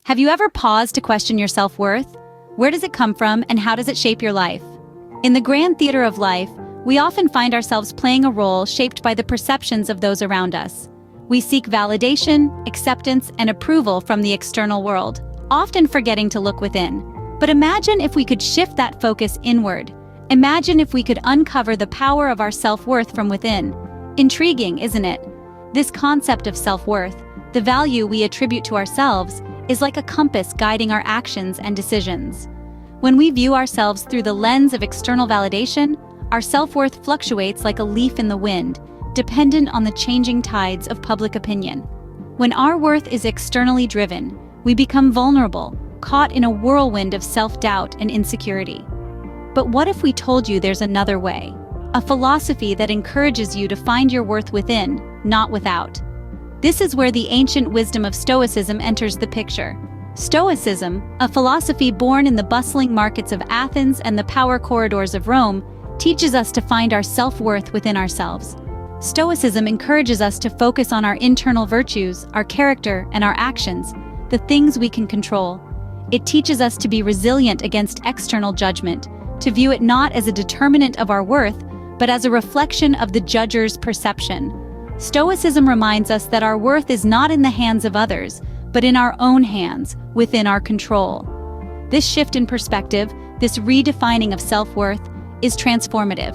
Have you ever paused to question your self-worth? Where does it come from and how does it shape your life? In the grand theater of life, we often find ourselves playing a role shaped by the perceptions of those around us. We seek validation, acceptance, and approval from the external world, often forgetting to look within. But imagine if we could shift that focus inward. Imagine if we could uncover the power of our self-worth from within. Intriguing, isn't it? This concept of self-worth, the value we attribute to ourselves, is like a compass guiding our actions and decisions. When we view ourselves through the lens of external validation, our self-worth fluctuates like a leaf in the wind, dependent on the changing tides of public opinion. When our worth is externally driven, we become vulnerable, caught in a whirlwind of self-doubt and insecurity. But what if we told you there's another way? A philosophy that encourages you to find your worth within, not without. This is where the ancient wisdom of Stoicism enters the picture. Stoicism, a philosophy born in the bustling markets of Athens and the power corridors of Rome, teaches us to find our self-worth within ourselves. Stoicism encourages us to focus on our internal virtues, our character, and our actions, the things we can control. It teaches us to be resilient against external judgment, to view it not as a determinant of our worth, but as a reflection of the judger's perception. Stoicism reminds us that our worth is not in the hands of others, but in our own hands, within our control. This shift in perspective, this redefining of self-worth, is transformative.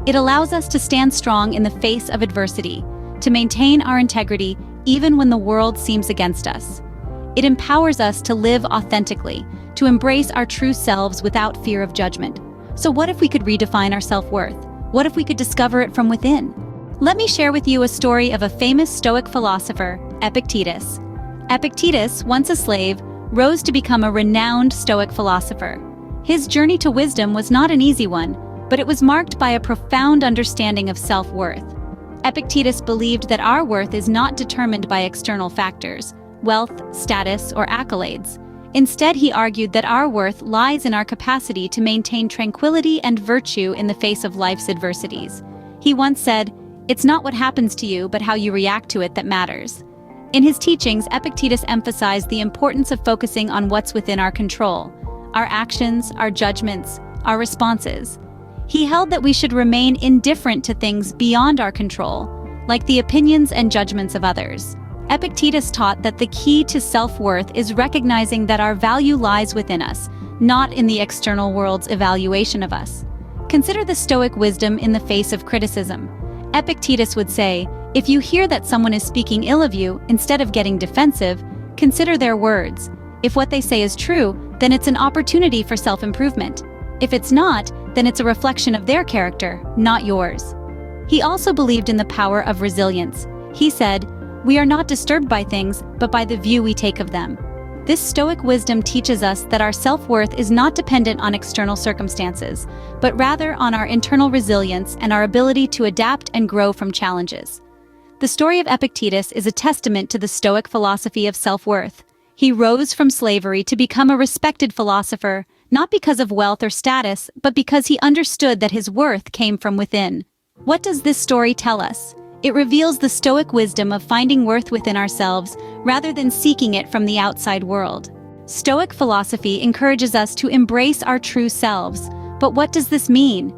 It allows us to stand strong in the face of adversity, to maintain our integrity even when the world seems against us. It empowers us to live authentically, to embrace our true selves without fear of judgment. So what if we could redefine our self-worth? What if we could discover it from within? Let me share with you a story of a famous Stoic philosopher, Epictetus. Epictetus, once a slave, rose to become a renowned Stoic philosopher. His journey to wisdom was not an easy one, but it was marked by a profound understanding of self-worth. Epictetus believed that our worth is not determined by external factors, wealth, status, or accolades. Instead, he argued that our worth lies in our capacity to maintain tranquility and virtue in the face of life's adversities. He once said, "It's not what happens to you, but how you react to it that matters." In his teachings, Epictetus emphasized the importance of focusing on what's within our control, our actions, our judgments, our responses. He held that we should remain indifferent to things beyond our control, like the opinions and judgments of others. Epictetus taught that the key to self-worth is recognizing that our value lies within us, not in the external world's evaluation of us. Consider the Stoic wisdom in the face of criticism. Epictetus would say, if you hear that someone is speaking ill of you, instead of getting defensive, consider their words. If what they say is true, then it's an opportunity for self-improvement. If it's not, then it's a reflection of their character, not yours. He also believed in the power of resilience. He said, "We are not disturbed by things, but by the view we take of them." This Stoic wisdom teaches us that our self-worth is not dependent on external circumstances, but rather on our internal resilience and our ability to adapt and grow from challenges. The story of Epictetus is a testament to the Stoic philosophy of self-worth. He rose from slavery to become a respected philosopher, not because of wealth or status, but because he understood that his worth came from within. What does this story tell us? It reveals the Stoic wisdom of finding worth within ourselves rather than seeking it from the outside world. Stoic philosophy encourages us to embrace our true selves. But what does this mean?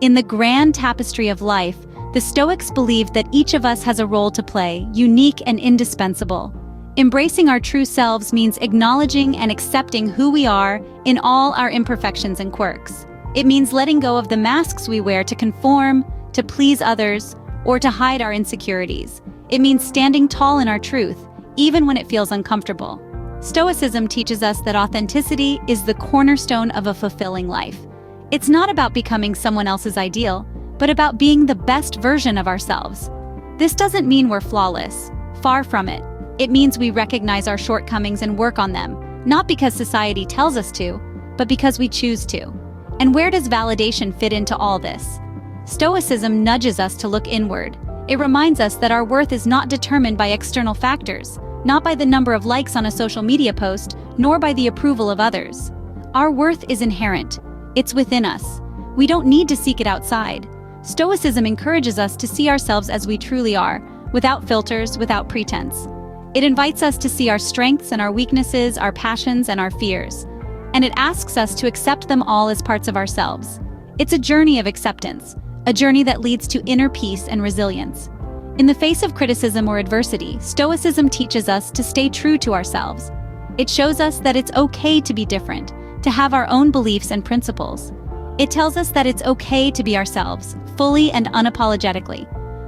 In the grand tapestry of life, the Stoics believed that each of us has a role to play, unique and indispensable. Embracing our true selves means acknowledging and accepting who we are in all our imperfections and quirks. It means letting go of the masks we wear to conform, to please others, or to hide our insecurities. It means standing tall in our truth, even when it feels uncomfortable. Stoicism teaches us that authenticity is the cornerstone of a fulfilling life. It's not about becoming someone else's ideal, but about being the best version of ourselves. This doesn't mean we're flawless. Far from it. It means we recognize our shortcomings and work on them, not because society tells us to, but because we choose to. And where does validation fit into all this? Stoicism nudges us to look inward. It reminds us that our worth is not determined by external factors, not by the number of likes on a social media post, nor by the approval of others. Our worth is inherent. It's within us. We don't need to seek it outside. Stoicism encourages us to see ourselves as we truly are, without filters, without pretense. It invites us to see our strengths and our weaknesses, our passions and our fears. And it asks us to accept them all as parts of ourselves. It's a journey of acceptance, a journey that leads to inner peace and resilience. In the face of criticism or adversity, Stoicism teaches us to stay true to ourselves. It shows us that it's okay to be different, to have our own beliefs and principles. It tells us that it's okay to be ourselves, fully and unapologetically.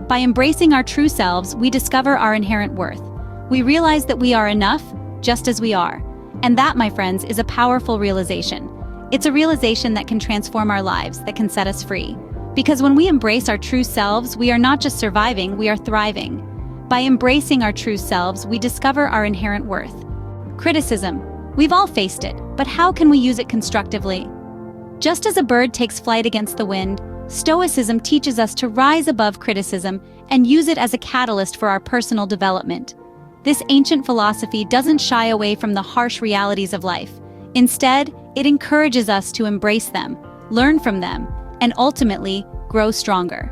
By embracing our true selves, we discover our inherent worth. We realize that we are enough, just as we are. And that, my friends, is a powerful realization. It's a realization that can transform our lives, that can set us free. Because when we embrace our true selves, we are not just surviving, we are thriving. By embracing our true selves, we discover our inherent worth. Criticism. We've all faced it, but how can we use it constructively? Just as a bird takes flight against the wind, Stoicism teaches us to rise above criticism and use it as a catalyst for our personal development. This ancient philosophy doesn't shy away from the harsh realities of life. Instead, it encourages us to embrace them, learn from them, and ultimately grow stronger.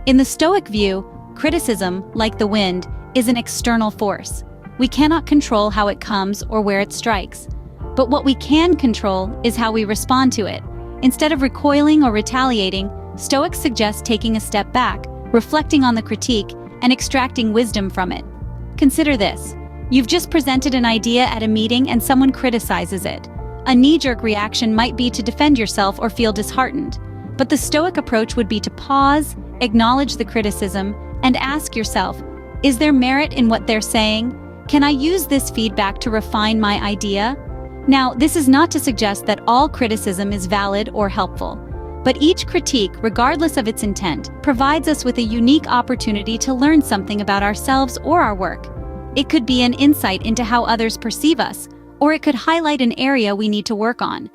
In the Stoic view, criticism, like the wind, is an external force. We cannot control how it comes or where it strikes. But what we can control is how we respond to it. Instead of recoiling or retaliating, Stoics suggest taking a step back, reflecting on the critique, and extracting wisdom from it. Consider this. You've just presented an idea at a meeting and someone criticizes it. A knee-jerk reaction might be to defend yourself or feel disheartened. But the Stoic approach would be to pause, acknowledge the criticism, and ask yourself, is there merit in what they're saying? Can I use this feedback to refine my idea? Now, this is not to suggest that all criticism is valid or helpful. But each critique, regardless of its intent, provides us with a unique opportunity to learn something about ourselves or our work. It could be an insight into how others perceive us, or it could highlight an area we need to work on.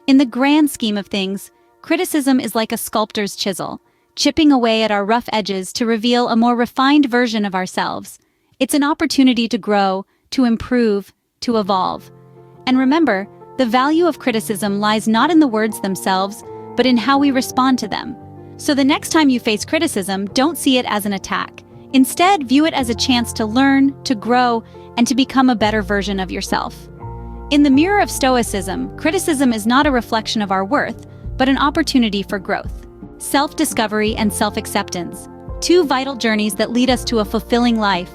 In the grand scheme of things, criticism is like a sculptor's chisel, chipping away at our rough edges to reveal a more refined version of ourselves. It's an opportunity to grow, to improve, to evolve. And remember, the value of criticism lies not in the words themselves, but in how we respond to them. So the next time you face criticism, don't see it as an attack. Instead, view it as a chance to learn, to grow, and to become a better version of yourself. In the mirror of Stoicism, criticism is not a reflection of our worth, but an opportunity for growth. Self-discovery and self-acceptance, two vital journeys that lead us to a fulfilling life.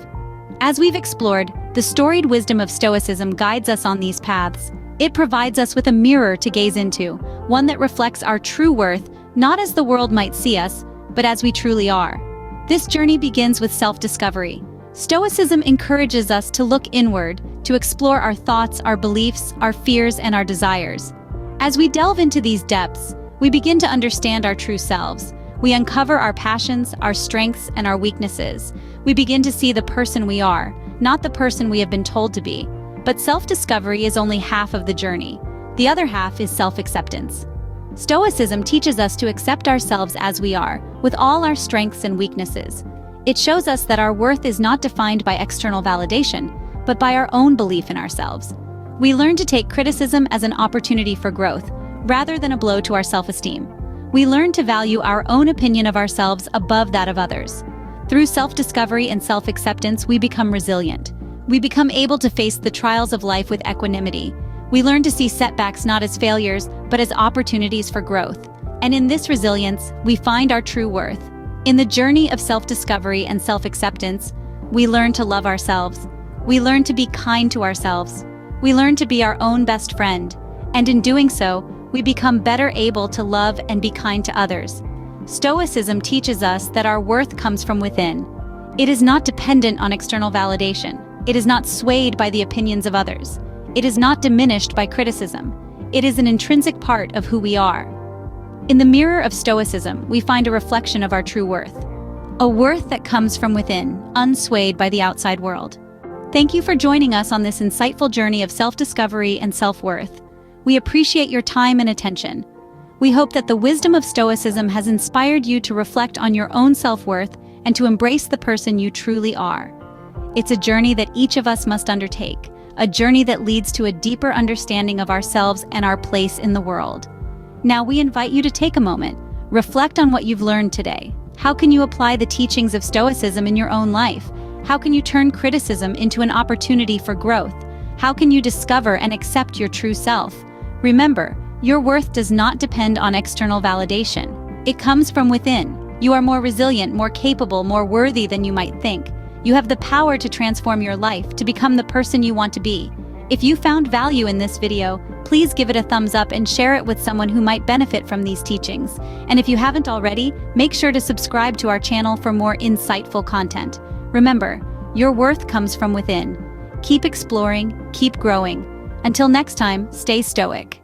As we've explored, the storied wisdom of Stoicism guides us on these paths. It provides us with a mirror to gaze into, one that reflects our true worth, not as the world might see us, but as we truly are. This journey begins with self-discovery. Stoicism encourages us to look inward, to explore our thoughts, our beliefs, our fears, and our desires. As we delve into these depths, we begin to understand our true selves. We uncover our passions, our strengths, and our weaknesses. We begin to see the person we are, not the person we have been told to be. But self-discovery is only half of the journey. The other half is self-acceptance. Stoicism teaches us to accept ourselves as we are, with all our strengths and weaknesses. It shows us that our worth is not defined by external validation, but by our own belief in ourselves. We learn to take criticism as an opportunity for growth, rather than a blow to our self-esteem. We learn to value our own opinion of ourselves above that of others. Through self-discovery and self-acceptance, we become resilient. We become able to face the trials of life with equanimity. We learn to see setbacks not as failures, but as opportunities for growth. And in this resilience, we find our true worth. In the journey of self-discovery and self-acceptance, we learn to love ourselves. We learn to be kind to ourselves. We learn to be our own best friend. And in doing so, we become better able to love and be kind to others. Stoicism teaches us that our worth comes from within. It is not dependent on external validation. It is not swayed by the opinions of others. It is not diminished by criticism. It is an intrinsic part of who we are. In the mirror of Stoicism, we find a reflection of our true worth. A worth that comes from within, unswayed by the outside world. Thank you for joining us on this insightful journey of self-discovery and self-worth. We appreciate your time and attention. We hope that the wisdom of Stoicism has inspired you to reflect on your own self-worth and to embrace the person you truly are. It's a journey that each of us must undertake, a journey that leads to a deeper understanding of ourselves and our place in the world. Now we invite you to take a moment, reflect on what you've learned today. How can you apply the teachings of Stoicism in your own life? How can you turn criticism into an opportunity for growth? How can you discover and accept your true self? Remember, your worth does not depend on external validation. It comes from within. You are more resilient, more capable, more worthy than you might think. You have the power to transform your life, to become the person you want to be. If you found value in this video, please give it a thumbs up and share it with someone who might benefit from these teachings. And if you haven't already, make sure to subscribe to our channel for more insightful content. Remember, your worth comes from within. Keep exploring, keep growing. Until next time, stay stoic.